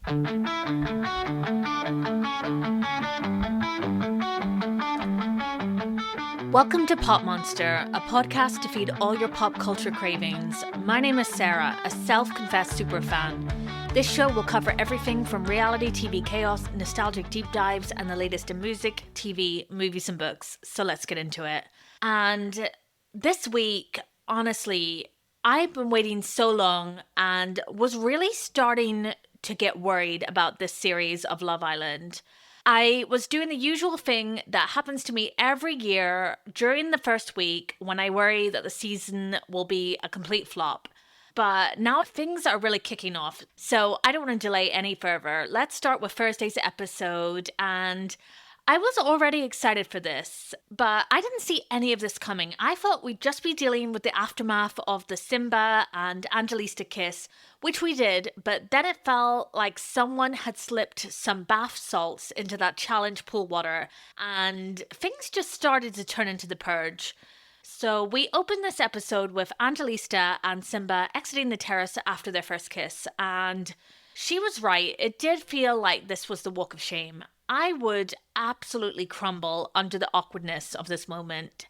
Welcome to Pop Monster, a podcast to feed all your pop culture cravings. My name is Sarah, a self-confessed superfan. This show will cover everything from reality TV chaos, nostalgic deep dives, and the latest in music, TV, movies, and books. So let's get into it. And this week, honestly, I've been waiting so long and was really starting to get worried about this series of Love Island. I was doing the usual thing that happens to me every year during the first week when I worry that the season will be a complete flop. But now things are really kicking off, so I don't want to delay any further. Let's start with Thursday's episode, and I was already excited for this, but I didn't see any of this coming. I thought we'd just be dealing with the aftermath of the Simba and Angelista kiss, which we did, but then it felt like someone had slipped some bath salts into that challenge pool water, and things just started to turn into the purge. So we opened this episode with Angelista and Simba exiting the terrace after their first kiss, and she was right. It did feel like this was the walk of shame. I would absolutely crumble under the awkwardness of this moment.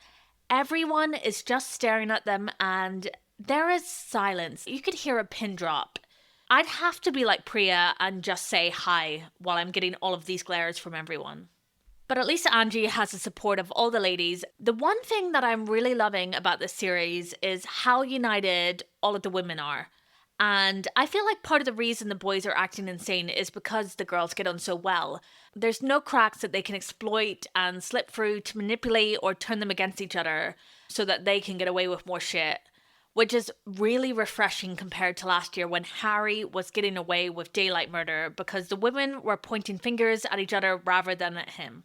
Everyone is just staring at them and there is silence. You could hear a pin drop. I'd have to be like Priya and just say hi while I'm getting all of these glares from everyone. But at least Angie has the support of all the ladies. The one thing that I'm really loving about this series is how united all of the women are. And I feel like part of the reason the boys are acting insane is because the girls get on so well. There's no cracks that they can exploit and slip through to manipulate or turn them against each other so that they can get away with more shit. Which is really refreshing compared to last year when Harry was getting away with daylight murder because the women were pointing fingers at each other rather than at him.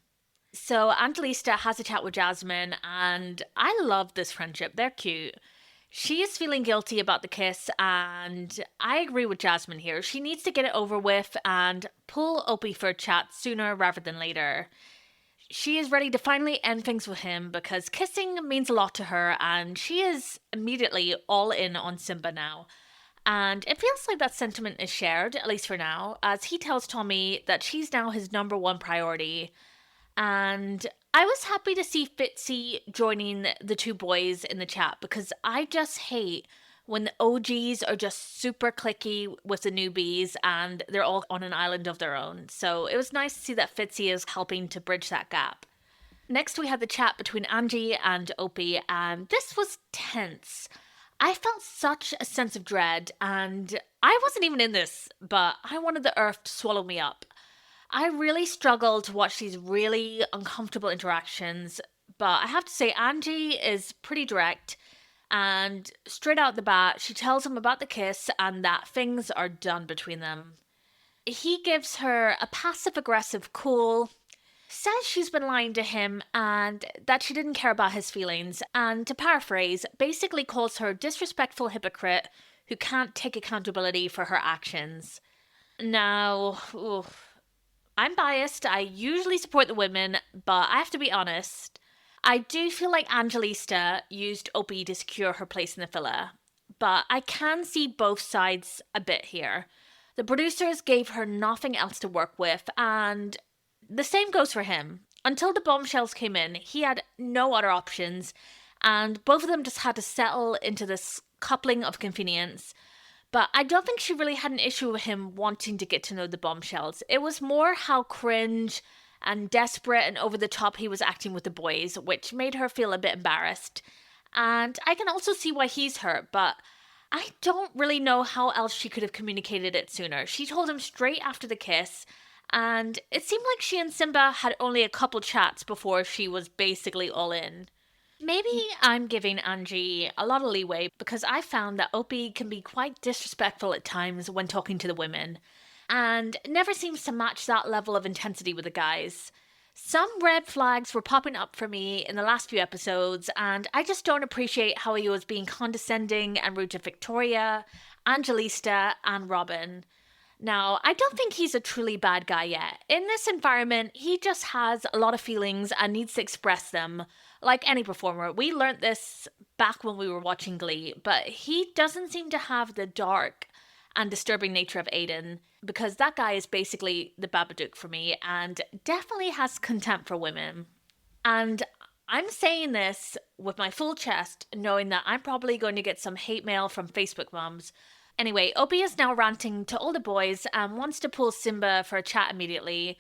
So Angelista has a chat with Jasmine and I love this friendship. They're cute. She is feeling guilty about the kiss, and I agree with Jasmine here. She needs to get it over with and pull Opie for a chat sooner rather than later. She is ready to finally end things with him because kissing means a lot to her, and she is immediately all in on Simba now. And it feels like that sentiment is shared, at least for now, as he tells Tommy that she's now his number one priority. And I was happy to see Fitzy joining the two boys in the chat because I just hate when the OGs are just super cliquey with the newbies and they're all on an island of their own. So it was nice to see that Fitzy is helping to bridge that gap. Next, we had the chat between Angie and Opie, and this was tense. I felt such a sense of dread, and I wasn't even in this, but I wanted the earth to swallow me up. I really struggled to watch these really uncomfortable interactions, but I have to say Angie is pretty direct, and straight out the bat, she tells him about the kiss and that things are done between them. He gives her a passive-aggressive cool, says she's been lying to him and that she didn't care about his feelings, and to paraphrase, basically calls her a disrespectful hypocrite who can't take accountability for her actions. Now, I'm biased, I usually support the women, but I have to be honest. I do feel like Angelista used Opie to secure her place in the villa, but I can see both sides a bit here. The producers gave her nothing else to work with, and the same goes for him. Until the bombshells came in, he had no other options, and both of them just had to settle into this coupling of convenience. But I don't think she really had an issue with him wanting to get to know the bombshells. It was more how cringe and desperate and over the top he was acting with the boys, which made her feel a bit embarrassed. And I can also see why he's hurt, but I don't really know how else she could have communicated it sooner. She told him straight after the kiss, and it seemed like she and Simba had only a couple chats before she was basically all in. Maybe I'm giving Angie a lot of leeway because I found that Opie can be quite disrespectful at times when talking to the women, and never seems to match that level of intensity with the guys. Some red flags were popping up for me in the last few episodes, and I just don't appreciate how he was being condescending and rude to Victoria, Angelista, and Robin. Now, I don't think he's a truly bad guy yet. In this environment, he just has a lot of feelings and needs to express them. Like any performer, we learnt this back when we were watching Glee, but he doesn't seem to have the dark and disturbing nature of Aiden, because that guy is basically the Babadook for me and definitely has contempt for women. And I'm saying this with my full chest, knowing that I'm probably going to get some hate mail from Facebook mums. Anyway, Opie is now ranting to all the boys and wants to pull Simba for a chat immediately.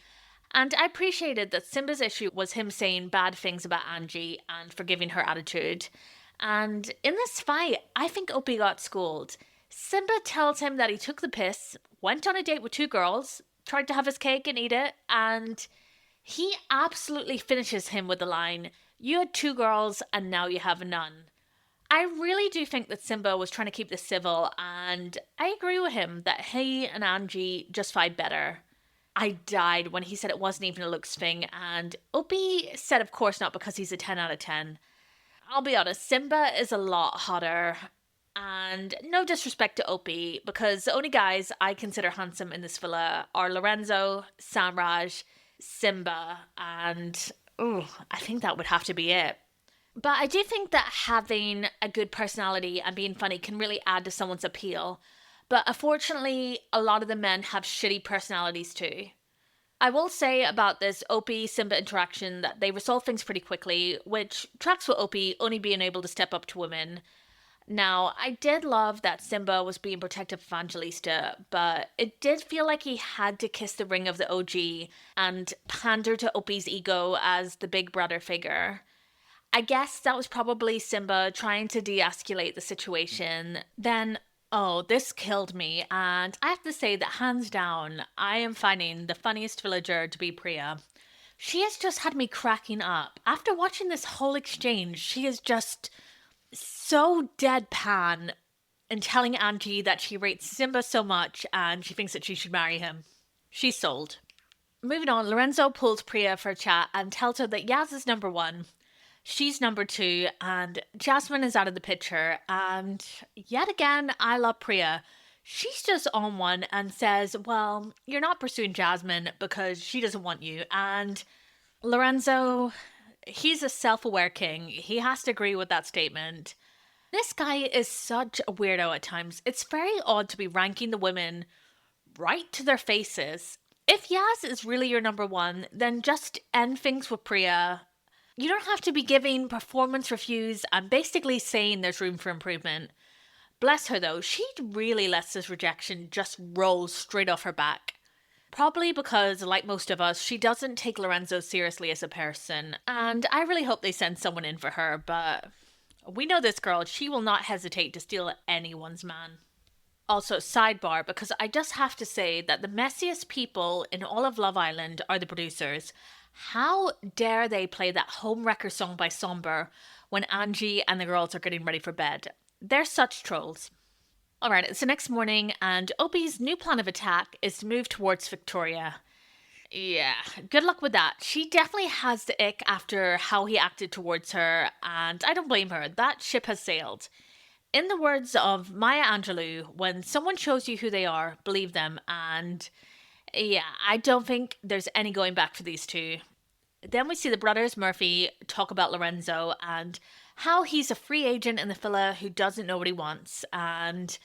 And I appreciated that Simba's issue was him saying bad things about Angie and forgiving her attitude. And in this fight, I think Opie got schooled. Simba tells him that he took the piss, went on a date with 2 girls, tried to have his cake and eat it, and he absolutely finishes him with the line, "You had 2 girls and now you have none." I really do think that Simba was trying to keep this civil, and I agree with him that he and Angie just fight better. I died when he said it wasn't even a looks thing, and Opie said of course not because he's a 10 out of 10. I'll be honest, Simba is a lot hotter. And no disrespect to Opie, because the only guys I consider handsome in this villa are Lorenzo, Samraj, Simba, and I think that would have to be it. But I do think that having a good personality and being funny can really add to someone's appeal. But unfortunately, a lot of the men have shitty personalities too. I will say about this Opie-Simba interaction that they resolve things pretty quickly, which tracks with Opie only being able to step up to women. Now, I did love that Simba was being protective of Evangelista, but it did feel like he had to kiss the ring of the OG and pander to Opie's ego as the big brother figure. I guess that was probably Simba trying to de-escalate the situation. Then, this killed me, and I have to say that hands down, I am finding the funniest villager to be Priya. She has just had me cracking up. After watching this whole exchange, she is just so deadpan and telling Angie that she rates Simba so much and she thinks that she should marry him. She's sold. Moving on, Lorenzo pulls Priya for a chat and tells her that Yaz is number 1, she's number 2, and Jasmine is out of the picture. And yet again, I love Priya. She's just on one and says, well, you're not pursuing Jasmine because she doesn't want you. And Lorenzo, he's a self-aware king. He has to agree with that statement. This guy is such a weirdo at times. It's very odd to be ranking the women right to their faces. If Yaz is really your number 1, then just end things with Priya. You don't have to be giving performance reviews and basically saying there's room for improvement. Bless her though, she really lets this rejection just roll straight off her back. Probably because, like most of us, she doesn't take Lorenzo seriously as a person, and I really hope they send someone in for her, but we know this girl, she will not hesitate to steal anyone's man. Also, sidebar, because I just have to say that the messiest people in all of Love Island are the producers. How dare they play that Homewrecker song by Somber when Angie and the girls are getting ready for bed? They're such trolls. Alright, it's the next morning, and Opie's new plan of attack is to move towards Victoria. Yeah, good luck with that. She definitely has the ick after how he acted towards her, and I don't blame her. That ship has sailed. In the words of Maya Angelou, when someone shows you who they are, believe them, and yeah, I don't think there's any going back for these two. Then we see the brothers Murphy talk about Lorenzo and how he's a free agent in the villa who doesn't know what he wants, and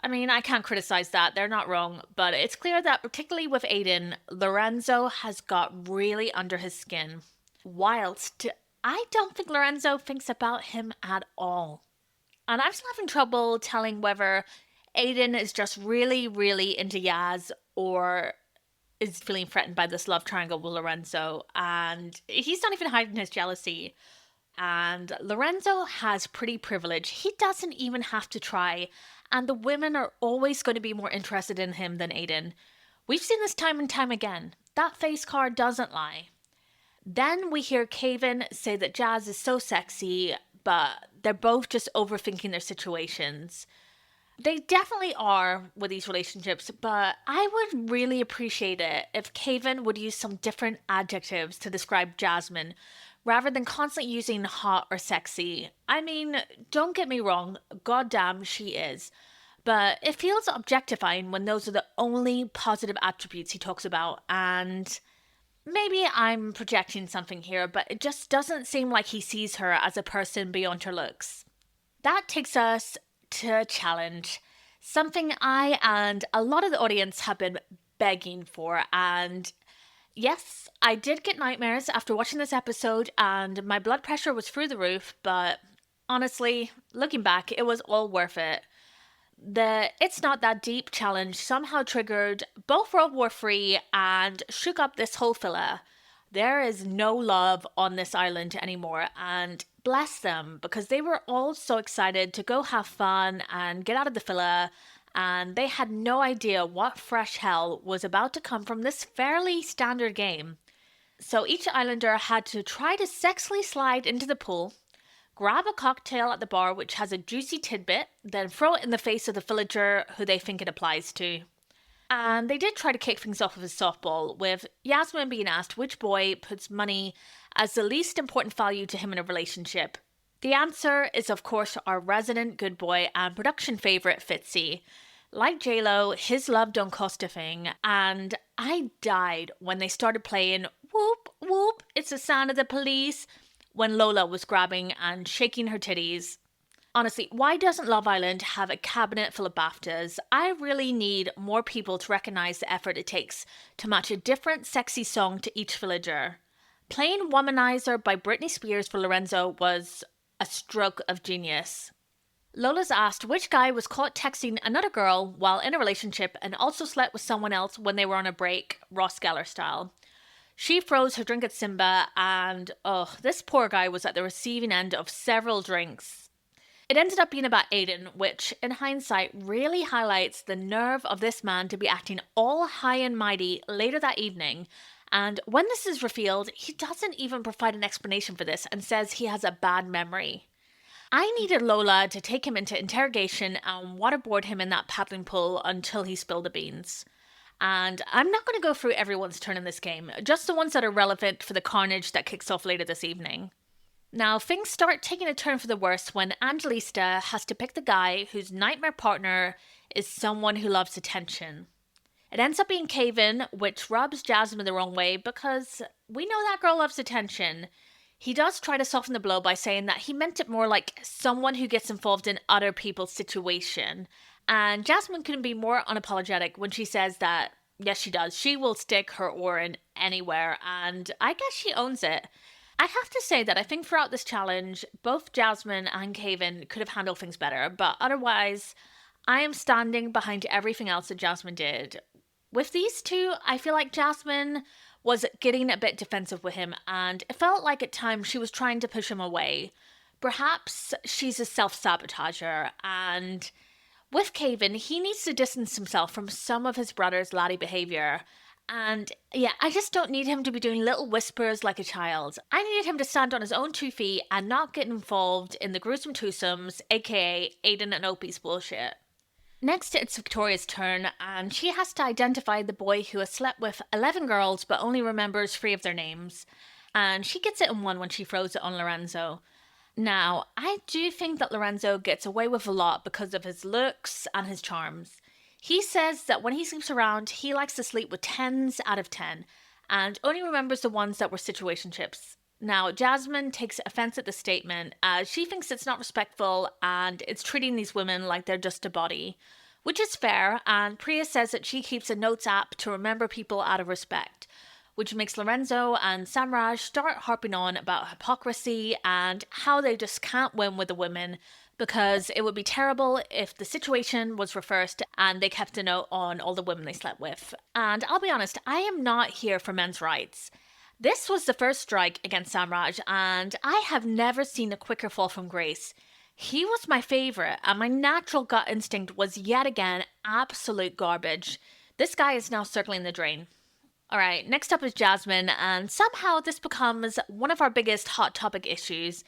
I mean, I can't criticize that, they're not wrong, but it's clear that particularly with Aiden, Lorenzo has got really under his skin, whilst I don't think Lorenzo thinks about him at all. And I'm still having trouble telling whether Aiden is just really, really into Yaz or is feeling threatened by this love triangle with Lorenzo, and he's not even hiding his jealousy. And Lorenzo has pretty privilege. He doesn't even have to try, and the women are always going to be more interested in him than Aiden. We've seen this time and time again. That face card doesn't lie. Then we hear Caven say that Jazz is so sexy, but they're both just overthinking their situations. They definitely are with these relationships, but I would really appreciate it if Caven would use some different adjectives to describe Jasmine, rather than constantly using hot or sexy. I mean, don't get me wrong, goddamn she is. But it feels objectifying when those are the only positive attributes he talks about, and maybe I'm projecting something here, but it just doesn't seem like he sees her as a person beyond her looks. That takes us to a challenge. Something I and a lot of the audience have been begging for. And yes, I did get nightmares after watching this episode, and my blood pressure was through the roof, but honestly, looking back, it was all worth it. The It's Not That Deep challenge somehow triggered both World War III and shook up this whole villa. There is no love on this island anymore, and bless them because they were all so excited to go have fun and get out of the villa, and they had no idea what fresh hell was about to come from this fairly standard game. So each islander had to try to sexily slide into the pool, grab a cocktail at the bar which has a juicy tidbit, then throw it in the face of the villager who they think it applies to. And they did try to kick things off with a softball, with Yasmin being asked which boy puts money as the least important value to him in a relationship. The answer is, of course, our resident good boy and production favourite Fitzy. Like JLo, his love don't cost a thing, and I died when they started playing Whoop Whoop, It's the Sound of the Police, when Lola was grabbing and shaking her titties. Honestly, why doesn't Love Island have a cabinet full of BAFTAs? I really need more people to recognise the effort it takes to match a different sexy song to each villager. Playing Womanizer by Britney Spears for Lorenzo was a stroke of genius. Lola's asked which guy was caught texting another girl while in a relationship and also slept with someone else when they were on a break, Ross Geller style. She throws her drink at Simba, and this poor guy was at the receiving end of several drinks. It ended up being about Aiden, which, in hindsight, really highlights the nerve of this man to be acting all high and mighty later that evening. And when this is revealed, he doesn't even provide an explanation for this and says he has a bad memory. I needed Lola to take him into interrogation and waterboard him in that paddling pool until he spilled the beans. And I'm not going to go through everyone's turn in this game, just the ones that are relevant for the carnage that kicks off later this evening. Now, things start taking a turn for the worse when Angelista has to pick the guy whose nightmare partner is someone who loves attention. It ends up being Caven, which rubs Jasmine the wrong way because we know that girl loves attention. He does try to soften the blow by saying that he meant it more like someone who gets involved in other people's situation. And Jasmine couldn't be more unapologetic when she says that, yes, she does. She will stick her oar in anywhere, and I guess she owns it. I have to say that I think throughout this challenge, both Jasmine and Caven could have handled things better, but otherwise, I am standing behind everything else that Jasmine did. With these two, I feel like Jasmine was getting a bit defensive with him, and it felt like at times she was trying to push him away. Perhaps she's a self-sabotager, and with Caven, he needs to distance himself from some of his brother's laddie behaviour. And yeah, I just don't need him to be doing little whispers like a child. I needed him to stand on his own 2 feet and not get involved in the gruesome twosomes, aka Aiden and Opie's bullshit. Next, it's Victoria's turn, and she has to identify the boy who has slept with 11 girls but only remembers 3 of their names. And she gets it in one when she throws it on Lorenzo. Now, I do think that Lorenzo gets away with a lot because of his looks and his charms. He says that when he sleeps around, he likes to sleep with 10s out of 10, and only remembers the ones that were situationships. Now, Jasmine takes offense at the statement, as she thinks it's not respectful and it's treating these women like they're just a body, which is fair, and Priya says that she keeps a notes app to remember people out of respect, which makes Lorenzo and Samraj start harping on about hypocrisy and how they just can't win with the women because it would be terrible if the situation was reversed and they kept a note on all the women they slept with. And I'll be honest, I am not here for men's rights. This was the first strike against Samraj, and I have never seen a quicker fall from grace. He was my favourite, and my natural gut instinct was yet again absolute garbage. This guy is now circling the drain. Alright, next up is Jasmine, and somehow this becomes one of our biggest hot topic issues.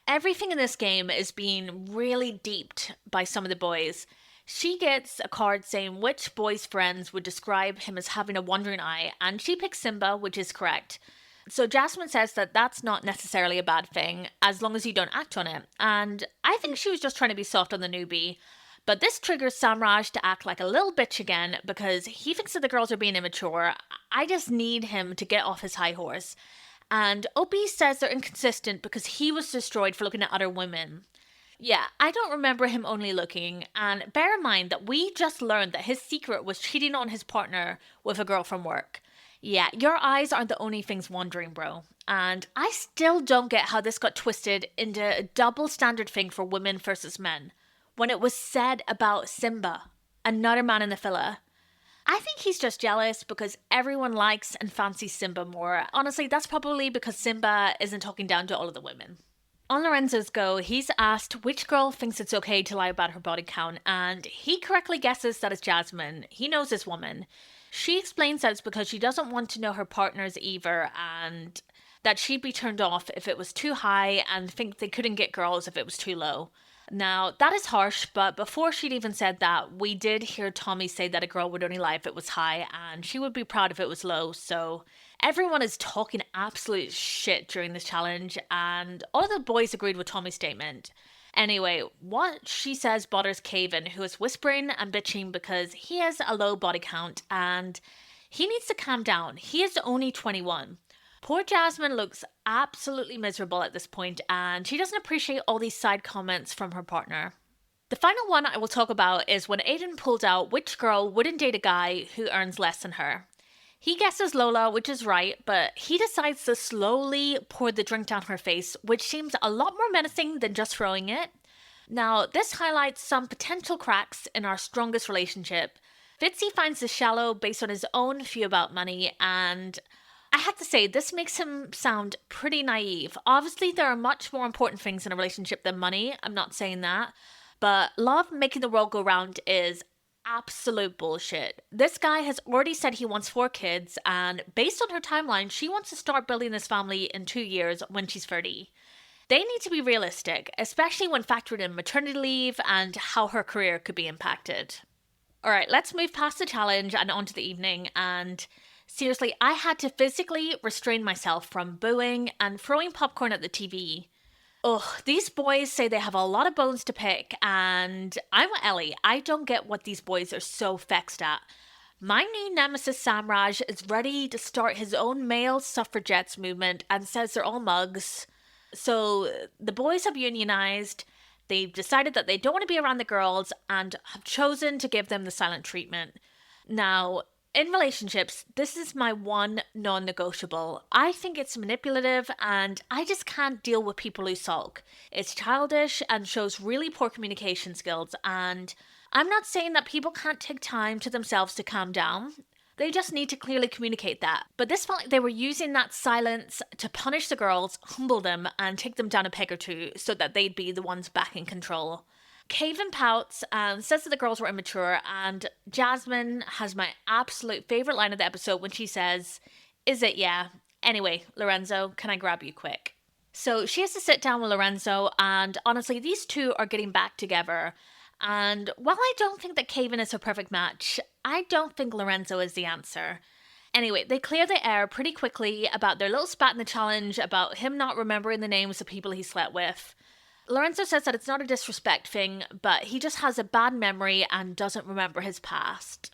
Everything in this game is being really deeped by some of the boys. She gets a card saying which boy's friends would describe him as having a wandering eye, and she picks Simba, which is correct. So Jasmine says that that's not necessarily a bad thing, as long as you don't act on it. And I think she was just trying to be soft on the newbie. But this triggers Samraj to act like a little bitch again because he thinks that the girls are being immature. I just need him to get off his high horse. And Opie says they're inconsistent because he was destroyed for looking at other women. Yeah, I don't remember him only looking, and bear in mind that we just learned that his secret was cheating on his partner with a girl from work. Yeah, your eyes aren't the only things wandering, bro. And I still don't get how this got twisted into a double standard thing for women versus men when it was said about Simba, another man in the villa. I think he's just jealous because everyone likes and fancies Simba more. Honestly, that's probably because Simba isn't talking down to all of the women. On Lorenzo's go, he's asked which girl thinks it's okay to lie about her body count, and he correctly guesses that it's Jasmine. He knows this woman. She explains that it's because she doesn't want to know her partner's either, and that she'd be turned off if it was too high and think they couldn't get girls if it was too low. Now, that is harsh, but before she'd even said that, we did hear Tommy say that a girl would only lie if it was high, and she would be proud if it was low, so everyone is talking absolute shit during this challenge, and all of the boys agreed with Tommy's statement. Anyway, what she says bothers Caven, who is whispering and bitching because he has a low body count, and he needs to calm down. He is only 21. Poor Jasmine looks absolutely miserable at this point, and she doesn't appreciate all these side comments from her partner. The final one I will talk about is when Aiden pulled out which girl wouldn't date a guy who earns less than her. He guesses Lola, which is right, but he decides to slowly pour the drink down her face, which seems a lot more menacing than just throwing it. Now, this highlights some potential cracks in our strongest relationship. Fitzy finds this shallow based on his own view about money, and I have to say, this makes him sound pretty naive. Obviously, there are much more important things in a relationship than money, I'm not saying that, but love making the world go round is absolute bullshit. This guy has already said he wants 4 kids, and based on her timeline, she wants to start building this family in 2 years when she's 30. They need to be realistic, especially when factored in maternity leave and how her career could be impacted. Alright, let's move past the challenge and onto the evening, and seriously, I had to physically restrain myself from booing and throwing popcorn at the TV. Ugh, these boys say they have a lot of bones to pick, and I'm with Ellie. I don't get what these boys are so vexed at. My new nemesis Samraj is ready to start his own male suffragettes movement and says they're all mugs. So the boys have unionized, they've decided that they don't want to be around the girls, and have chosen to give them the silent treatment. Now, in relationships, this is my one non-negotiable. I think it's manipulative, and I just can't deal with people who sulk. It's childish and shows really poor communication skills, and I'm not saying that people can't take time to themselves to calm down. They just need to clearly communicate that. But this felt like they were using that silence to punish the girls, humble them, and take them down a peg or two so that they'd be the ones back in control. Caven pouts and says that the girls were immature, and Jasmine has my absolute favourite line of the episode when she says, "Is it? Yeah. Anyway, Lorenzo, can I grab you quick?" So she has to sit down with Lorenzo, and honestly, these two are getting back together. And while I don't think that Caven is a perfect match, I don't think Lorenzo is the answer. Anyway, they clear the air pretty quickly about their little spat in the challenge about him not remembering the names of people he slept with. Lorenzo says that it's not a disrespect thing, but he just has a bad memory and doesn't remember his past.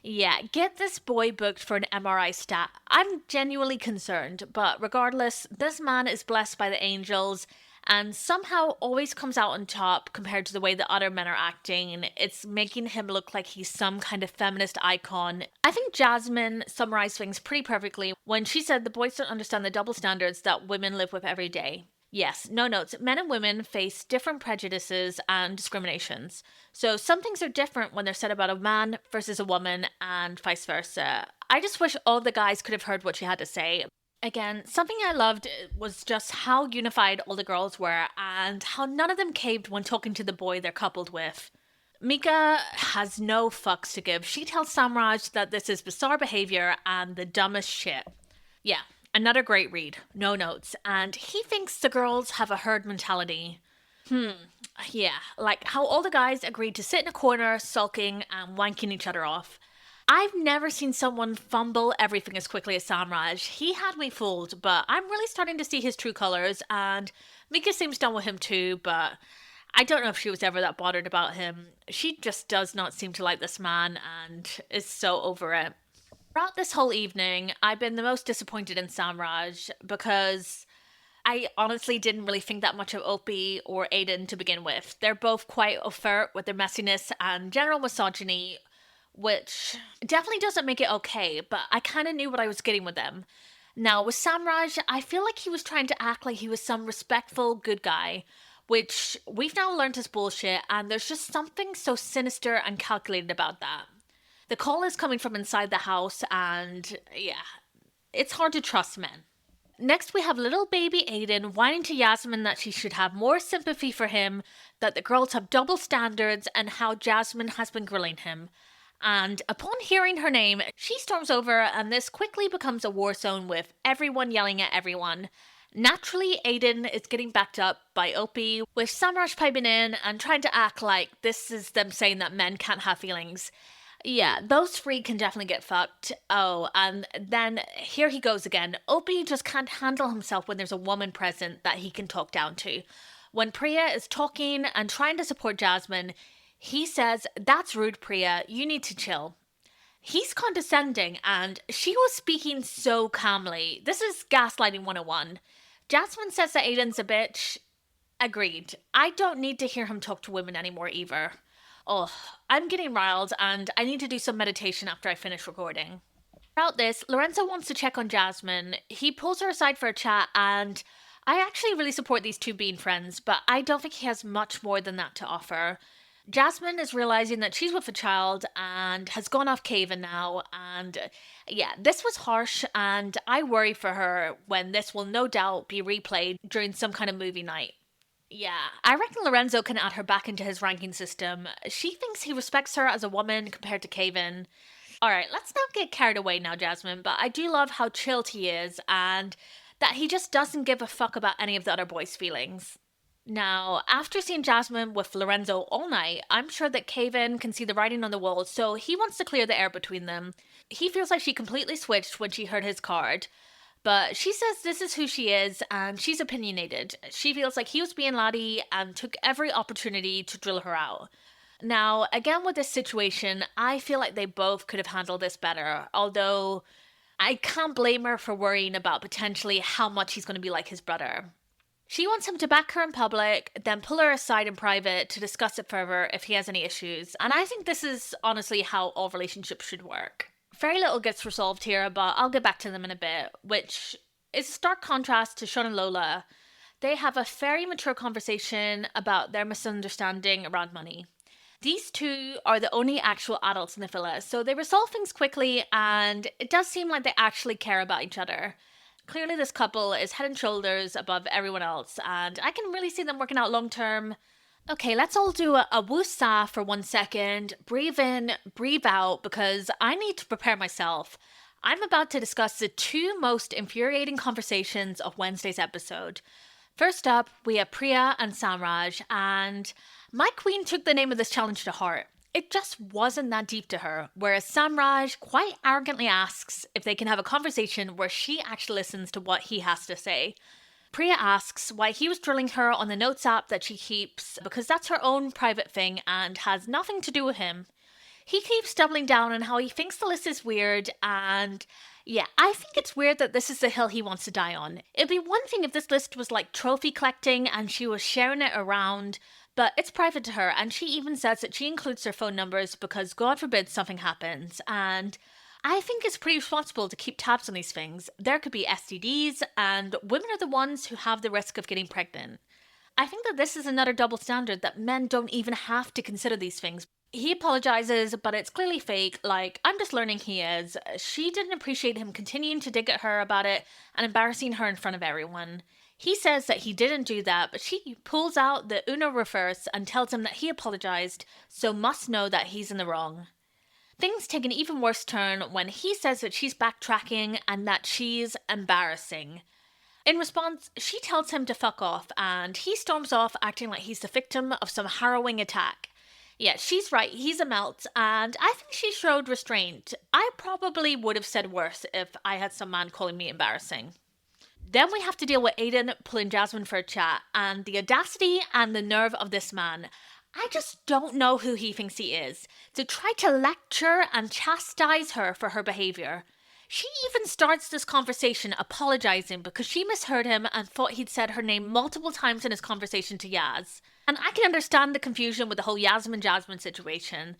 Yeah, get this boy booked for an MRI stat. I'm genuinely concerned, but regardless, this man is blessed by the angels and somehow always comes out on top compared to the way the other men are acting. It's making him look like he's some kind of feminist icon. I think Jasmine summarized things pretty perfectly when she said the boys don't understand the double standards that women live with every day. Yes, no notes. Men and women face different prejudices and discriminations. So some things are different when they're said about a man versus a woman and vice versa. I just wish all the guys could have heard what she had to say. Again, something I loved was just how unified all the girls were and how none of them caved when talking to the boy they're coupled with. Mika has no fucks to give. She tells Samraj that this is bizarre behavior and the dumbest shit. Yeah. Another great read, no notes, and he thinks the girls have a herd mentality. Yeah, like how all the guys agreed to sit in a corner, sulking and wanking each other off. I've never seen someone fumble everything as quickly as Samraj. He had me fooled, but I'm really starting to see his true colours, and Mika seems done with him too, but I don't know if she was ever that bothered about him. She just does not seem to like this man and is so over it. Throughout this whole evening, I've been the most disappointed in Samraj because I honestly didn't really think that much of Opie or Aiden to begin with. They're both quite overt with their messiness and general misogyny, which definitely doesn't make it okay, but I kind of knew what I was getting with them. Now, with Samraj, I feel like he was trying to act like he was some respectful good guy, which we've now learned is bullshit, and there's just something so sinister and calculated about that. The call is coming from inside the house, and yeah, it's hard to trust men. Next, we have little baby Aiden whining to Yasmin that she should have more sympathy for him, that the girls have double standards, and how Jasmine has been grilling him. And upon hearing her name, she storms over, and this quickly becomes a war zone with everyone yelling at everyone. Naturally, Aiden is getting backed up by Opie, with Samraj piping in and trying to act like this is them saying that men can't have feelings. Yeah, those three can definitely get fucked. Oh, and then here he goes again. Opie just can't handle himself when there's a woman present that he can talk down to. When Priya is talking and trying to support Jasmine, he says, "That's rude, Priya. You need to chill." He's condescending, and she was speaking so calmly. This is gaslighting 101. Jasmine says that Aiden's a bitch. Agreed. I don't need to hear him talk to women anymore either. Oh, I'm getting riled, and I need to do some meditation after I finish recording. Throughout this, Lorenzo wants to check on Jasmine. He pulls her aside for a chat, and I actually really support these two being friends, but I don't think he has much more than that to offer. Jasmine is realizing that she's with a child and has gone off Caven now, and yeah, this was harsh, and I worry for her when this will no doubt be replayed during some kind of movie night. Yeah, I reckon Lorenzo can add her back into his ranking system. She thinks he respects her as a woman compared to Caven. Alright, let's not get carried away now, Jasmine, but I do love how chilled he is and that he just doesn't give a fuck about any of the other boys' feelings. Now, after seeing Jasmine with Lorenzo all night, I'm sure that Caven can see the writing on the wall, so he wants to clear the air between them. He feels like she completely switched when she heard his card. But she says this is who she is, and she's opinionated. She feels like he was being laddie and took every opportunity to drill her out. Now, again with this situation, I feel like they both could have handled this better, although I can't blame her for worrying about potentially how much he's going to be like his brother. She wants him to back her in public, then pull her aside in private to discuss it further if he has any issues, and I think this is honestly how all relationships should work. Very little gets resolved here, but I'll get back to them in a bit, which is a stark contrast to Sean and Lola. They have a very mature conversation about their misunderstanding around money. These two are the only actual adults in the villa, so they resolve things quickly, and it does seem like they actually care about each other. Clearly this couple is head and shoulders above everyone else, and I can really see them working out long term. Okay, let's all do a woosah for 1 second. Breathe in, breathe out, because I need to prepare myself. I'm about to discuss the two most infuriating conversations of Wednesday's episode. First up, we have Priya and Samraj, and my queen took the name of this challenge to heart. It just wasn't that deep to her, whereas Samraj quite arrogantly asks if they can have a conversation where she actually listens to what he has to say. Priya asks why he was drilling her on the notes app that she keeps, because that's her own private thing and has nothing to do with him. He keeps doubling down on how he thinks the list is weird, and yeah, I think it's weird that this is the hill he wants to die on. It'd be one thing if this list was like trophy collecting and she was sharing it around, but it's private to her, and she even says that she includes their phone numbers because God forbid something happens, and I think it's pretty responsible to keep tabs on these things. There could be STDs, and women are the ones who have the risk of getting pregnant. I think that this is another double standard that men don't even have to consider these things. He apologizes, but it's clearly fake, like, I'm just learning he is. She didn't appreciate him continuing to dig at her about it and embarrassing her in front of everyone. He says that he didn't do that, but she pulls out the Uno reverse and tells him that he apologized, so must know that he's in the wrong. Things take an even worse turn when he says that she's backtracking and that she's embarrassing. In response, she tells him to fuck off, and he storms off acting like he's the victim of some harrowing attack. Yeah, she's right, he's a melt, and I think she showed restraint. I probably would have said worse if I had some man calling me embarrassing. Then we have to deal with Aiden pulling Jasmine for a chat, and the audacity and the nerve of this man. I just don't know who he thinks he is, to try to lecture and chastise her for her behaviour. She even starts this conversation apologizing because she misheard him and thought he'd said her name multiple times in his conversation to Yaz. And I can understand the confusion with the whole Yasmin Jasmine situation.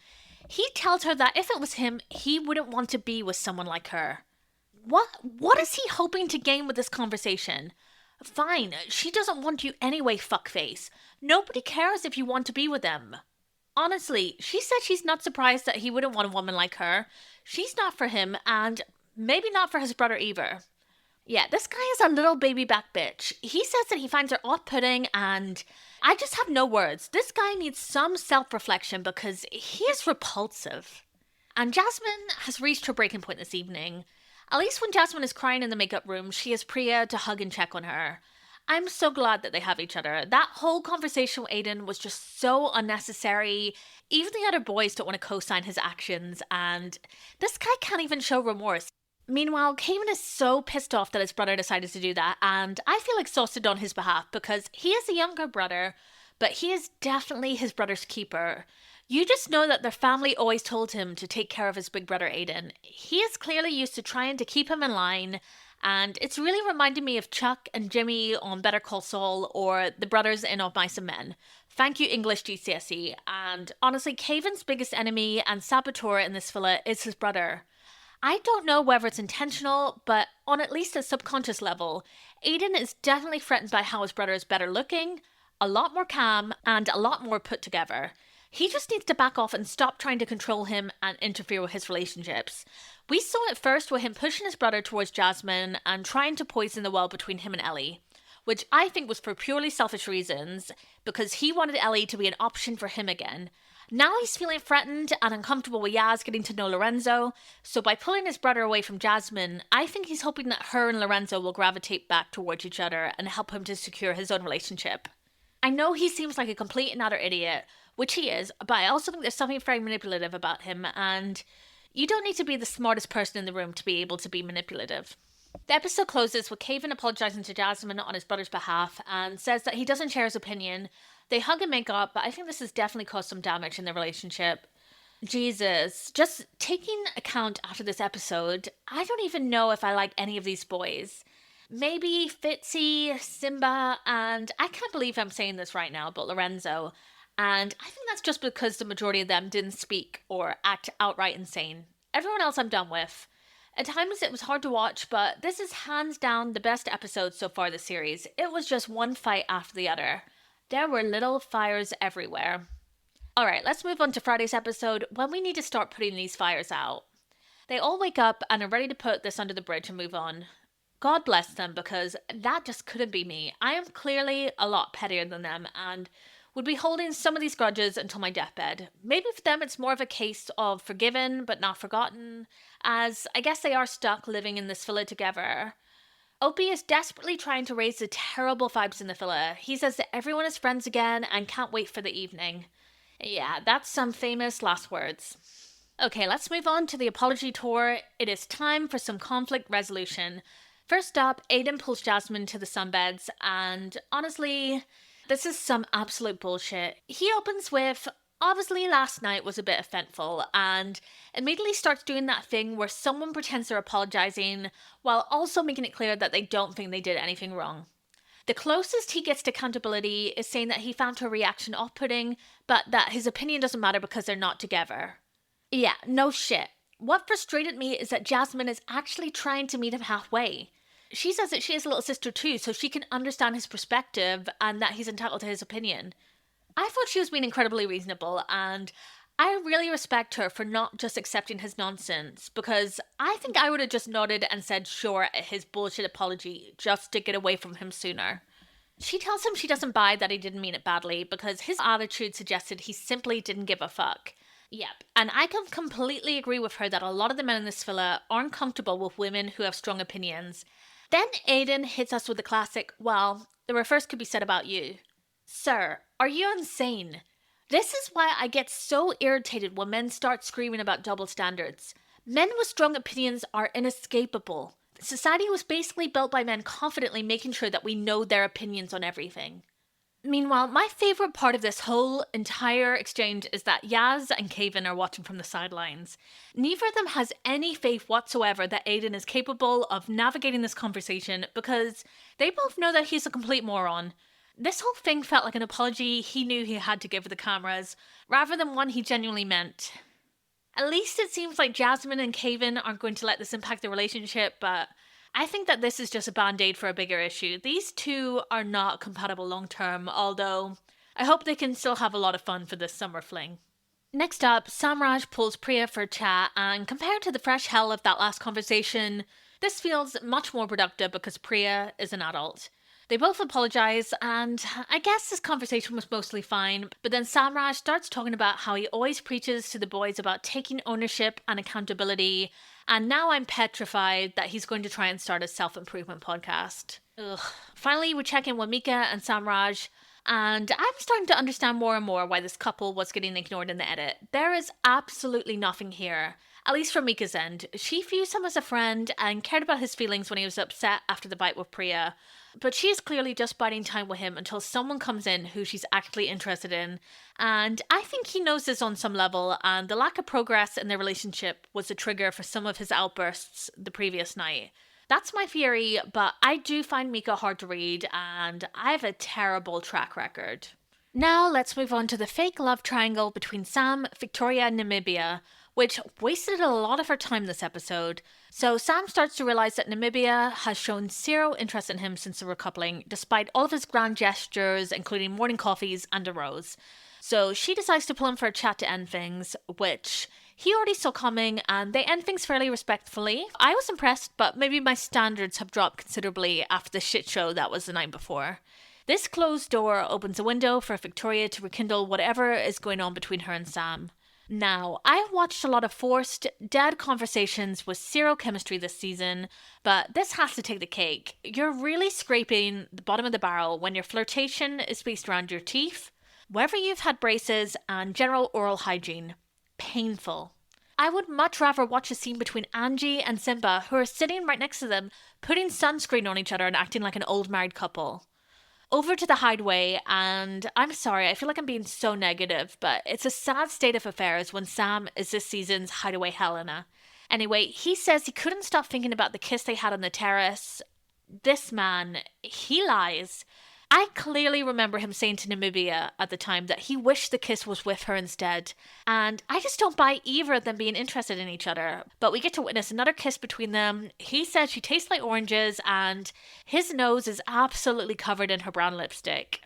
He tells her that if it was him, he wouldn't want to be with someone like her. What is he hoping to gain with this conversation? Fine, she doesn't want you anyway, fuckface. Nobody cares if you want to be with them. Honestly, she said she's not surprised that he wouldn't want a woman like her. She's not for him, and maybe not for his brother either. Yeah, this guy is a little baby back bitch. He says that he finds her off-putting, and I just have no words. This guy needs some self-reflection because he is repulsive. And Jasmine has reached her breaking point this evening. At least when Jasmine is crying in the makeup room, she has Priya to hug and check on her. I'm so glad that they have each other. That whole conversation with Aiden was just so unnecessary. Even the other boys don't want to co-sign his actions, and this guy can't even show remorse. Meanwhile, Kamen is so pissed off that his brother decided to do that, and I feel exhausted on his behalf because he is a younger brother, but he is definitely his brother's keeper. You just know that their family always told him to take care of his big brother Aiden. He is clearly used to trying to keep him in line, and it's really reminding me of Chuck and Jimmy on Better Call Saul or the brothers in Of Mice and Men. Thank you, English GCSE. And honestly, Kaven's biggest enemy and saboteur in this filler is his brother. I don't know whether it's intentional, but on at least a subconscious level, Aiden is definitely threatened by how his brother is better looking, a lot more calm, and a lot more put together. He just needs to back off and stop trying to control him and interfere with his relationships. We saw it first with him pushing his brother towards Jasmine and trying to poison the well between him and Ellie, which I think was for purely selfish reasons, because he wanted Ellie to be an option for him again. Now he's feeling threatened and uncomfortable with Yaz getting to know Lorenzo, so by pulling his brother away from Jasmine, I think he's hoping that her and Lorenzo will gravitate back towards each other and help him to secure his own relationship. I know he seems like a complete and utter idiot, which he is, but I also think there's something very manipulative about him, and you don't need to be the smartest person in the room to be able to be manipulative. The episode closes with Kaven apologizing to Jasmine on his brother's behalf and says that he doesn't share his opinion. They hug and make up, but I think this has definitely caused some damage in their relationship. Jesus, just taking account after this episode, I don't even know if I like any of these boys. Maybe Fitzy, Simba, and I can't believe I'm saying this right now, but Lorenzo. And I think that's just because the majority of them didn't speak or act outright insane. Everyone else I'm done with. At times it was hard to watch, but this is hands down the best episode so far this series. It was just one fight after the other. There were little fires everywhere. Alright, let's move on to Friday's episode when we need to start putting these fires out. They all wake up and are ready to put this under the bridge and move on. God bless them, because that just couldn't be me. I am clearly a lot pettier than them and would be holding some of these grudges until my deathbed. Maybe for them it's more of a case of forgiven but not forgotten, as I guess they are stuck living in this villa together. Opie is desperately trying to raise the terrible vibes in the villa. He says that everyone is friends again and can't wait for the evening. Yeah, that's some famous last words. Okay, let's move on to the apology tour. It is time for some conflict resolution. First up, Aiden pulls Jasmine to the sunbeds, and honestly, this is some absolute bullshit. He opens with, obviously last night was a bit eventful, and immediately starts doing that thing where someone pretends they're apologizing while also making it clear that they don't think they did anything wrong. The closest he gets to accountability is saying that he found her reaction off-putting, but that his opinion doesn't matter because they're not together. Yeah, no shit. What frustrated me is that Jasmine is actually trying to meet him halfway. She says that she has a little sister too, so she can understand his perspective and that he's entitled to his opinion. I thought she was being incredibly reasonable, and I really respect her for not just accepting his nonsense, because I think I would have just nodded and said sure at his bullshit apology just to get away from him sooner. She tells him she doesn't buy that he didn't mean it badly because his attitude suggested he simply didn't give a fuck. Yep, and I can completely agree with her that a lot of the men in this villa aren't comfortable with women who have strong opinions. Then Aiden hits us with the classic, well, the reverse could be said about you. Sir, are you insane? This is why I get so irritated when men start screaming about double standards. Men with strong opinions are inescapable. Society was basically built by men confidently making sure that we know their opinions on everything. Meanwhile, my favourite part of this whole entire exchange is that Yaz and Kaven are watching from the sidelines. Neither of them has any faith whatsoever that Aiden is capable of navigating this conversation because they both know that he's a complete moron. This whole thing felt like an apology he knew he had to give the cameras, rather than one he genuinely meant. At least it seems like Jasmine and Kaven aren't going to let this impact their relationship, but I think that this is just a band-aid for a bigger issue. These two are not compatible long-term, although I hope they can still have a lot of fun for this summer fling. Next up, Samraj pulls Priya for a chat, and compared to the fresh hell of that last conversation, this feels much more productive because Priya is an adult. They both apologise, and I guess this conversation was mostly fine, but then Samraj starts talking about how he always preaches to the boys about taking ownership and accountability, and now I'm petrified that he's going to try and start a self-improvement podcast. Ugh. Finally, we check in with Mika and Samraj, and I'm starting to understand more and more why this couple was getting ignored in the edit. There is absolutely nothing here. At least from Mika's end. She views him as a friend and cared about his feelings when he was upset after the fight with Priya. But she is clearly just biding time with him until someone comes in who she's actually interested in. And I think he knows this on some level, and the lack of progress in their relationship was the trigger for some of his outbursts the previous night. That's my theory, but I do find Mika hard to read, and I have a terrible track record. Now let's move on to the fake love triangle between Sam, Victoria, and Namibia, which wasted a lot of her time this episode. So Sam starts to realise that Namibia has shown zero interest in him since the recoupling, despite all of his grand gestures, including morning coffees and a rose. So she decides to pull him for a chat to end things, which he already saw coming, and they end things fairly respectfully. I was impressed, but maybe my standards have dropped considerably after the shit show that was the night before. This closed door opens a window for Victoria to rekindle whatever is going on between her and Sam. Now, I've watched a lot of forced, dead conversations with zero chemistry this season, but this has to take the cake. You're really scraping the bottom of the barrel when your flirtation is based around your teeth, whether you've had braces, and general oral hygiene. Painful. I would much rather watch a scene between Angie and Simba, who are sitting right next to them, putting sunscreen on each other and acting like an old married couple. Over to the hideaway, and I'm sorry, I feel like I'm being so negative, but it's a sad state of affairs when Sam is this season's hideaway Helena. Anyway, he says he couldn't stop thinking about the kiss they had on the terrace. This man, he lies. I clearly remember him saying to Namibia at the time that he wished the kiss was with her instead, and I just don't buy either of them being interested in each other. But we get to witness another kiss between them. He says she tastes like oranges, and his nose is absolutely covered in her brown lipstick.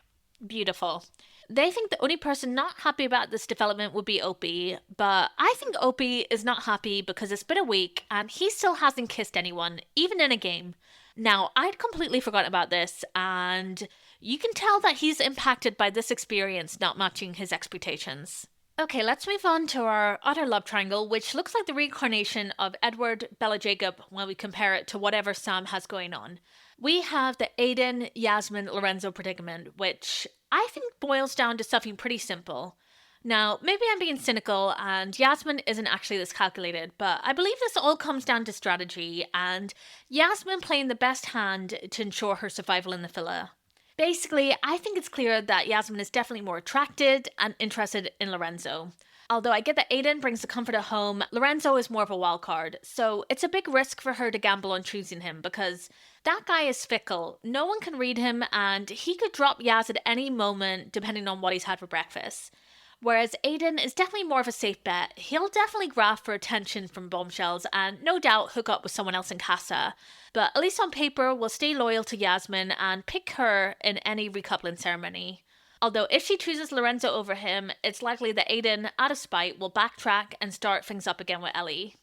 Beautiful. They think the only person not happy about this development would be Opie, but I think Opie is not happy because it's been a week and he still hasn't kissed anyone, even in a game. Now, I'd completely forgotten about this, and you can tell that he's impacted by this experience not matching his expectations. Okay, let's move on to our other love triangle, which looks like the reincarnation of Edward, Bella Jacob when we compare it to whatever Sam has going on. We have the Aiden, Yasmin, Lorenzo predicament, which I think boils down to something pretty simple. Now, maybe I'm being cynical and Yasmin isn't actually this calculated, but I believe this all comes down to strategy and Yasmin playing the best hand to ensure her survival in the villa. Basically, I think it's clear that Yasmin is definitely more attracted and interested in Lorenzo. Although I get that Aiden brings the comfort at home, Lorenzo is more of a wild card, so it's a big risk for her to gamble on choosing him because that guy is fickle. No one can read him and he could drop Yaz at any moment depending on what he's had for breakfast. Whereas Aiden is definitely more of a safe bet. He'll definitely graft for attention from bombshells and no doubt hook up with someone else in Casa. But at least on paper, will stay loyal to Yasmin and pick her in any recoupling ceremony. Although if she chooses Lorenzo over him, it's likely that Aiden, out of spite, will backtrack and start things up again with Ellie.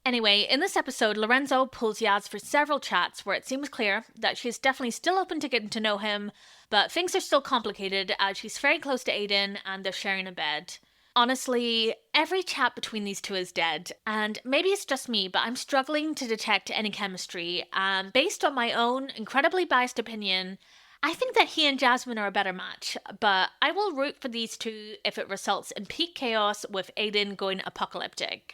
Anyway, in this episode, Lorenzo pulls Yaz for several chats where it seems clear that she's definitely still open to getting to know him, but things are still complicated as she's very close to Aiden and they're sharing a bed. Honestly, every chat between these two is dead, and maybe it's just me, but I'm struggling to detect any chemistry, and based on my own incredibly biased opinion, I think that he and Jasmine are a better match, but I will root for these two if it results in peak chaos with Aiden going apocalyptic.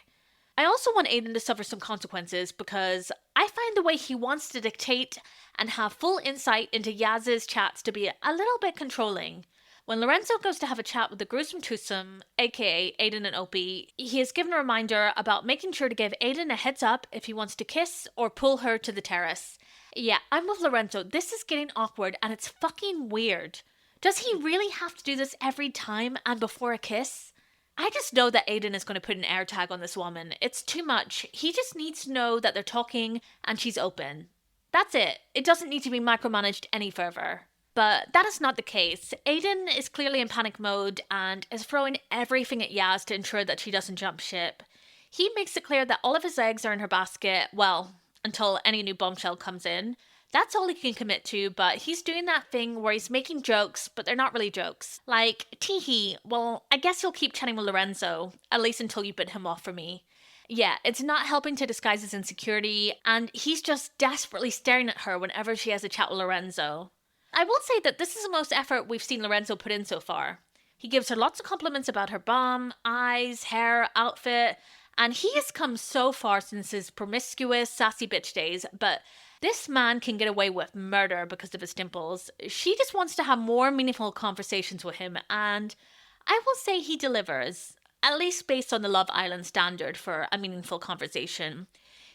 I also want Aiden to suffer some consequences because I find the way he wants to dictate and have full insight into Yaz's chats to be a little bit controlling. When Lorenzo goes to have a chat with the gruesome twosome, aka Aiden and Opie, he is given a reminder about making sure to give Aiden a heads up if he wants to kiss or pull her to the terrace. Yeah, I'm with Lorenzo. This is getting awkward and it's fucking weird. Does he really have to do this every time and before a kiss? I just know that Aiden is going to put an air tag on this woman. It's too much. He just needs to know that they're talking and she's open. That's it. It doesn't need to be micromanaged any further. But that is not the case. Aiden is clearly in panic mode and is throwing everything at Yaz to ensure that she doesn't jump ship. He makes it clear that all of his eggs are in her basket, well, until any new bombshell comes in. That's all he can commit to, but he's doing that thing where he's making jokes, but they're not really jokes. Like, teehee, well, I guess you'll keep chatting with Lorenzo, at least until you bid him off for me. Yeah, it's not helping to disguise his insecurity, and he's just desperately staring at her whenever she has a chat with Lorenzo. I will say that this is the most effort we've seen Lorenzo put in so far. He gives her lots of compliments about her bum, eyes, hair, outfit, and he has come so far since his promiscuous, sassy bitch days, but this man can get away with murder because of his dimples. She just wants to have more meaningful conversations with him, and I will say he delivers, at least based on the Love Island standard for a meaningful conversation.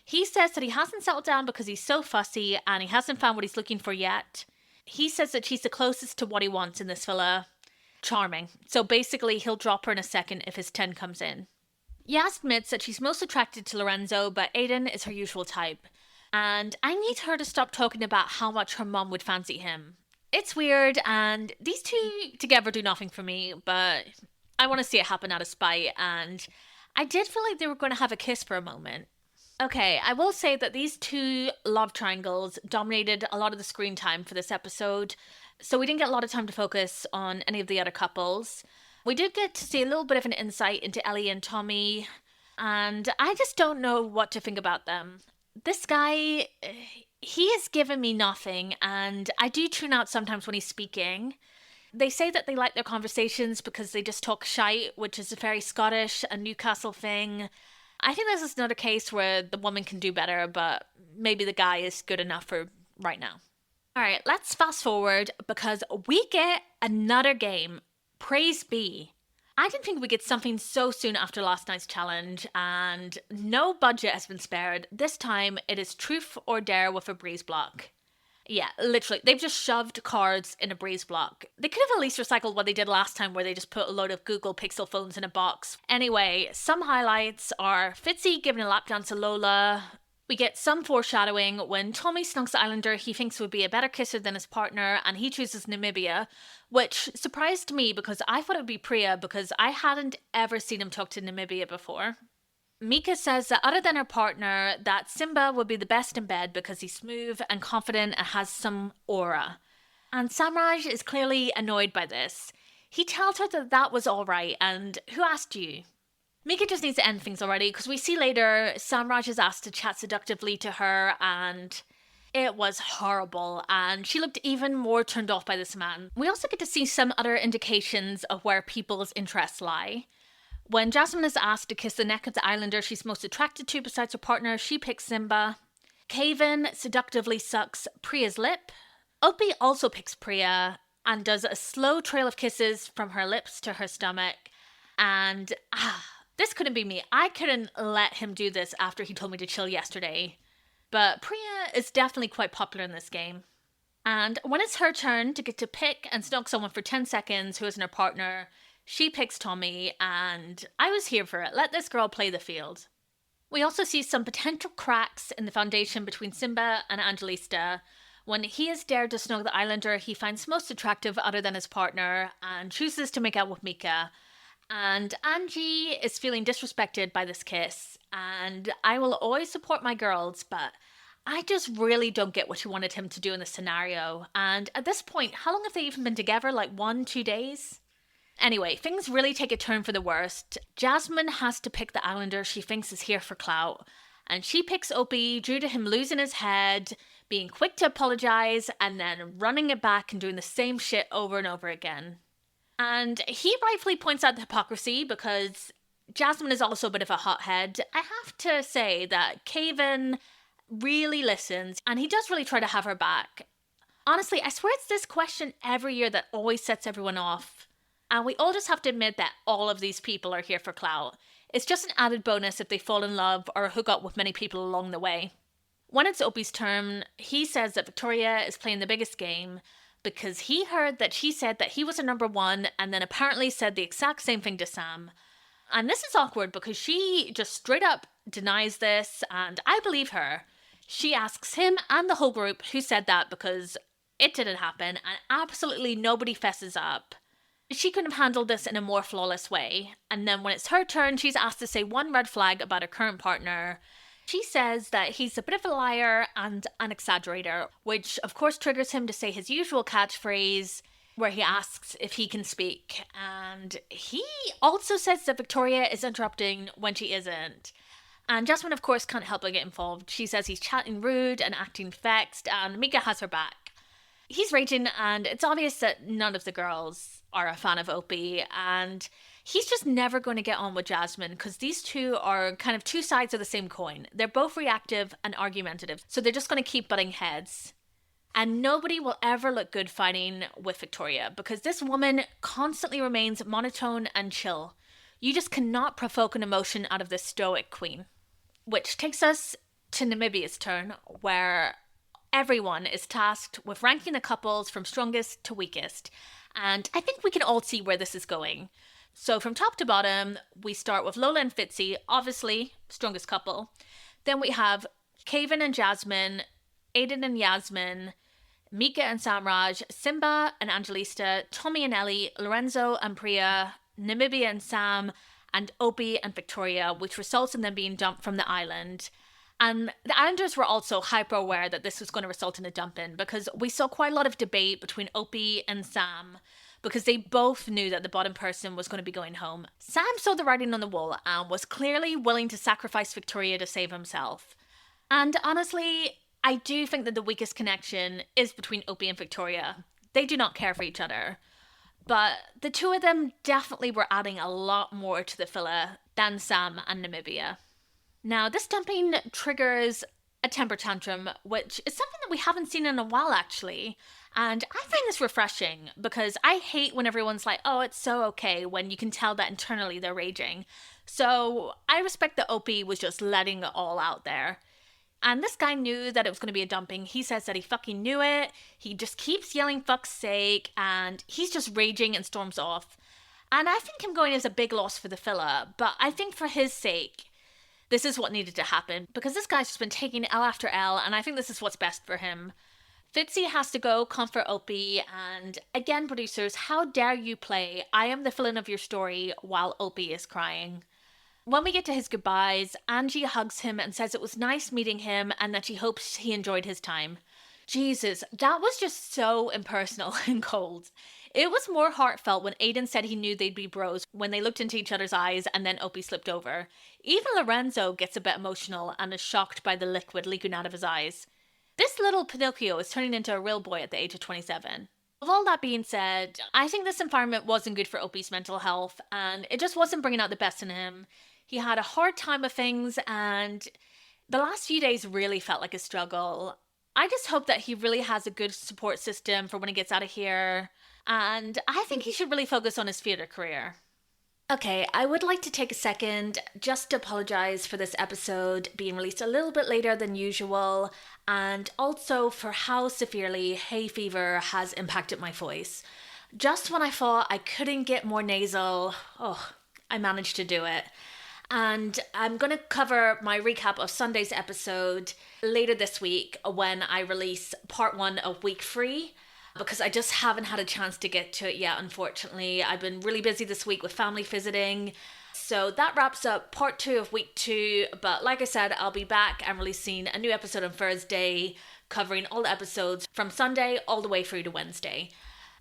He says that he hasn't settled down because he's so fussy and he hasn't found what he's looking for yet. He says that she's the closest to what he wants in this villa. Charming. So basically, he'll drop her in a second if his 10 comes in. Yaz admits that she's most attracted to Lorenzo, but Aiden is her usual type. And I need her to stop talking about how much her mum would fancy him. It's weird, and these two together do nothing for me, but I want to see it happen out of spite, and I did feel like they were going to have a kiss for a moment. Okay, I will say that these two love triangles dominated a lot of the screen time for this episode, so we didn't get a lot of time to focus on any of the other couples. We did get to see a little bit of an insight into Ellie and Tommy, and I just don't know what to think about them. This guy, he has given me nothing, and I do tune out sometimes when he's speaking. They say that they like their conversations because they just talk shite, which is a very Scottish and Newcastle thing. I think this is another case where the woman can do better, but maybe the guy is good enough for right now. Alright, let's fast forward because we get another game. Praise be. I didn't think we'd get something so soon after last night's challenge, and no budget has been spared. This time it is truth or dare with a breeze block. Yeah, literally, they've just shoved cards in a breeze block. They could have at least recycled what they did last time where they just put a load of Google Pixel phones in a box. Anyway, some highlights are Fitzy giving a lap dance to Lola. We get some foreshadowing when Tommy snugs the Islander he thinks would be a better kisser than his partner, and he chooses Namibia, which surprised me because I thought it would be Priya because I hadn't ever seen him talk to Namibia before. Mika says that other than her partner, that Simba would be the best in bed because he's smooth and confident and has some aura. And Samraj is clearly annoyed by this. He tells her that that was alright, and who asked you? Mika just needs to end things already because we see later Samraj is asked to chat seductively to her and it was horrible and she looked even more turned off by this man. We also get to see some other indications of where people's interests lie. When Jasmine is asked to kiss the neck of the Islander she's most attracted to besides her partner, she picks Simba. Kaven seductively sucks Priya's lip. Opie also picks Priya and does a slow trail of kisses from her lips to her stomach. And this couldn't be me. I couldn't let him do this after he told me to chill yesterday. But Priya is definitely quite popular in this game. And when it's her turn to get to pick and snog someone for 10 seconds who isn't her partner, she picks Tommy, and I was here for it. Let this girl play the field. We also see some potential cracks in the foundation between Simba and Angelista. When he is dared to snog the Islander he finds most attractive other than his partner, and chooses to make out with Mika. And Angie is feeling disrespected by this kiss, and I will always support my girls, but I just really don't get what she wanted him to do in this scenario. And at this point, how long have they even been together? Like 1-2 days? Anyway, things really take a turn for the worst. Jasmine has to pick the Islander she thinks is here for clout, and she picks Opie due to him losing his head, being quick to apologize, and then running it back and doing the same shit over and over again. And he rightfully points out the hypocrisy because Jasmine is also a bit of a hothead. I have to say that Kaven really listens and he does really try to have her back. honestly, I swear it's this question every year that always sets everyone off. And we all just have to admit that all of these people are here for clout. It's just an added bonus if they fall in love or hook up with many people along the way. When it's Opie's turn, he says that Victoria is playing the biggest game because he heard that she said that he was a number one and then apparently said the exact same thing to Sam. And this is awkward because she just straight up denies this, and I believe her. She asks him and the whole group who said that because it didn't happen, and absolutely nobody fesses up. She could have handled this in a more flawless way. And then when it's her turn, she's asked to say one red flag about her current partner. She says that he's a bit of a liar and an exaggerator, which of course triggers him to say his usual catchphrase where he asks if he can speak. And he also says that Victoria is interrupting when she isn't. And Jasmine, of course, can't help but get involved. She says he's chatting rude and acting vexed, and Mika has her back. He's raging, and it's obvious that none of the girls are a fan of Opie, and he's just never going to get on with Jasmine because these two are kind of two sides of the same coin. They're both reactive and argumentative, so they're just going to keep butting heads. And nobody will ever look good fighting with Victoria because this woman constantly remains monotone and chill. You just cannot provoke an emotion out of this stoic queen. Which takes us to Namibia's turn, where everyone is tasked with ranking the couples from strongest to weakest. And I think we can all see where this is going. So from top to bottom, we start with Lola and Fitzy, obviously strongest couple. Then we have Kaven and Jasmine, Aiden and Yasmin, Mika and Samraj, Simba and Angelista, Tommy and Ellie, Lorenzo and Priya, Namibia and Sam, and Opie and Victoria, which results in them being dumped from the island. And the Islanders were also hyper aware that this was going to result in a dump-in because we saw quite a lot of debate between Opie and Sam because they both knew that the bottom person was going to be going home. Sam saw the writing on the wall and was clearly willing to sacrifice Victoria to save himself. And honestly, I do think that the weakest connection is between Opie and Victoria. They do not care for each other. But the two of them definitely were adding a lot more to the filler than Sam and Namibia. Now, this dumping triggers a temper tantrum, which is something that we haven't seen in a while, actually. And I find this refreshing because I hate when everyone's like, oh, it's so okay, when you can tell that internally they're raging. So I respect that Opie was just letting it all out there. And this guy knew that it was going to be a dumping. He says that he fucking knew it. He just keeps yelling fuck's sake and he's just raging and storms off. And I think him going is a big loss for the filler, but I think for his sake, this is what needed to happen because this guy's just been taking L after L and I think this is what's best for him. Fitzy has to go comfort Opie, and again, producers, how dare you play I am the villain of your story while Opie is crying. When we get to his goodbyes, Angie hugs him and says it was nice meeting him and that she hopes he enjoyed his time. Jesus, that was just so impersonal and cold. It was more heartfelt when Aiden said he knew they'd be bros when they looked into each other's eyes and then Opie slipped over. Even Lorenzo gets a bit emotional and is shocked by the liquid leaking out of his eyes. This little Pinocchio is turning into a real boy at the age of 27. With all that being said, I think this environment wasn't good for Opie's mental health and it just wasn't bringing out the best in him. He had a hard time with things and the last few days really felt like a struggle. I just hope that he really has a good support system for when he gets out of here. And I think he should really focus on his theatre career. Okay, I would like to take a second just to apologise for this episode being released a little bit later than usual and also for how severely hay fever has impacted my voice. Just when I thought I couldn't get more nasal, I managed to do it. And I'm going to cover my recap of Sunday's episode later this week when I release part 1 of week 3. Because I just haven't had a chance to get to it yet, unfortunately. I've been really busy this week with family visiting. So that wraps up part 2 of week 2. But like I said, I'll be back and releasing a new episode on Thursday, covering all the episodes from Sunday all the way through to Wednesday.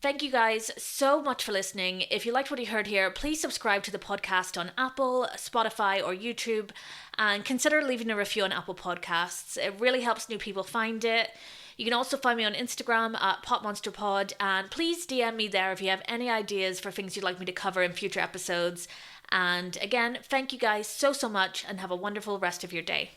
Thank you guys so much for listening. If you liked what you heard here, please subscribe to the podcast on Apple, Spotify, or YouTube, and consider leaving a review on Apple Podcasts. It really helps new people find it. You can also find me on Instagram at PopMonsterPod, and please DM me there if you have any ideas for things you'd like me to cover in future episodes. And again, thank you guys so much and have a wonderful rest of your day.